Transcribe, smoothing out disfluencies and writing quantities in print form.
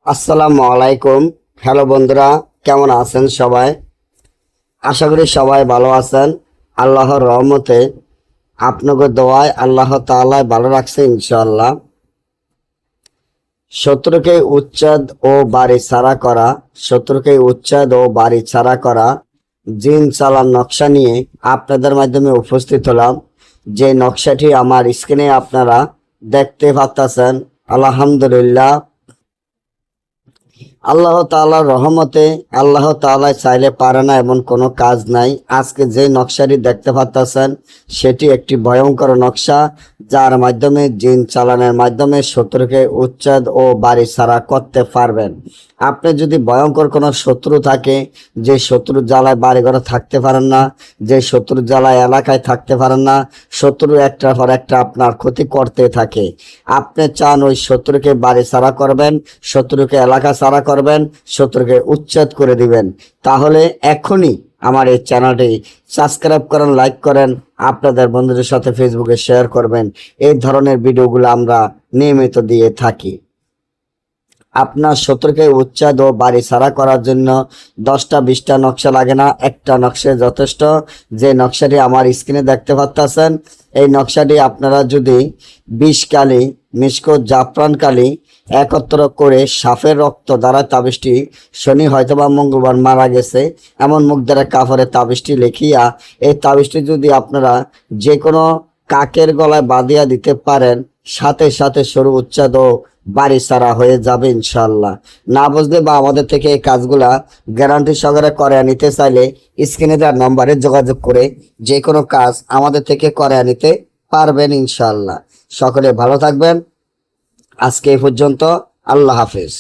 আসসালামু আলাইকুম। হ্যালো বন্ধুরা, কেমন আছেন সবাই? আশা করি সবাই ভালো আছেন। আল্লাহর রহমতে আপনাদের দোয়ায় আল্লাহ তাআলা ভালো রাখছে ইনশাআল্লাহ। শত্রুকে উচ্ছেদ ও বাড়ি ছাড়া করা, শত্রুকে উচ্ছেদ ও বাড়ি ছাড়া করা জিন চালান নকশা নিয়ে আপনাদের মাধ্যমে উপস্থিত হলাম। যে নকশাটি আমার স্ক্রিনে আপনারা দেখতে পাচ্ছেন। আলহামদুলিল্লাহ, আল্লাহ তাআলার রহমতে আল্লাহ তাআলা চাইলে পারে না এমন কোনো কাজ নাই। আজকে যে নকশাটি দেখতে পাচ্ছেন সেটি একটি ভয়ঙ্কর নকশা, যার মাধ্যমে জিন চালানোর মাধ্যমে শত্রুকে উচ্ছেদ ও বাড়ি ছাড়া করতে পারবেন। আপনি যদি ভয়ঙ্কর কোনো শত্রু থাকে, যে শত্রুর জ্বালায় বাড়িঘরে থাকতে পারেন না, যে শত্রুর জ্বালায় এলাকায় থাকতে পারেন না, শত্রু একটার পর একটা আপনার ক্ষতি করতে থাকে, আপনি চান ওই শত্রুকে বাড়ি ছাড়া করবেন, শত্রুকে এলাকা ছাড়া করবেন, শত্রুকে উচ্ছেদ করে দিবেন, তাহলে এখনই আমার এই চ্যানেলটি সাবস্ক্রাইব করেন, লাইক করেন, আপনাদের বন্ধুদের সাথে ফেসবুকে শেয়ার করবেন। এই ধরনের ভিডিওগুলো আমরা নিয়মিত দিয়ে থাকি। আপনার শত্রুকে উচ্ছেদ ও বাড়ি ছাড়া করার জন্য 10টা-20টা নকশা লাগে না, একটা নকশা যথেষ্ট। যে নকশাটি আমার স্ক্রিনে দেখতে পাচ্ছেন, এই নকশাটি আপনারা যদি 20 কালি মিশকো জাফরান কালি একত্র করে সাপের রক্ত দ্বারা তাবিজটি, শনি হয়তোবা মঙ্গলবার মারা গেছে এমন মুখ দ্বারা কাপড়ে তাবিজটি লিখিয়া, এই তাবিজটি যদি আপনারা যে কোনো কাকের গলায় বাঁধিয়া দিতে পারেন, সাথে সাথে সরু উচ্ছেদ ও বাড়ি ছাড়া হয়ে যাবে ইনশাল্লাহ। না বুঝলে বা আমাদের থেকে এই কাজগুলা গ্যারান্টি সহকারে করে নিতে চাইলে স্ক্রিনে দেওয়ার নম্বরে যোগাযোগ করে যে কোনো কাজ আমাদের থেকে করে নিতে পারবেন ইনশাল্লাহ। সকলে ভালো থাকবেন। আজকে এই পর্যন্ত। আল্লাহ হাফেজ।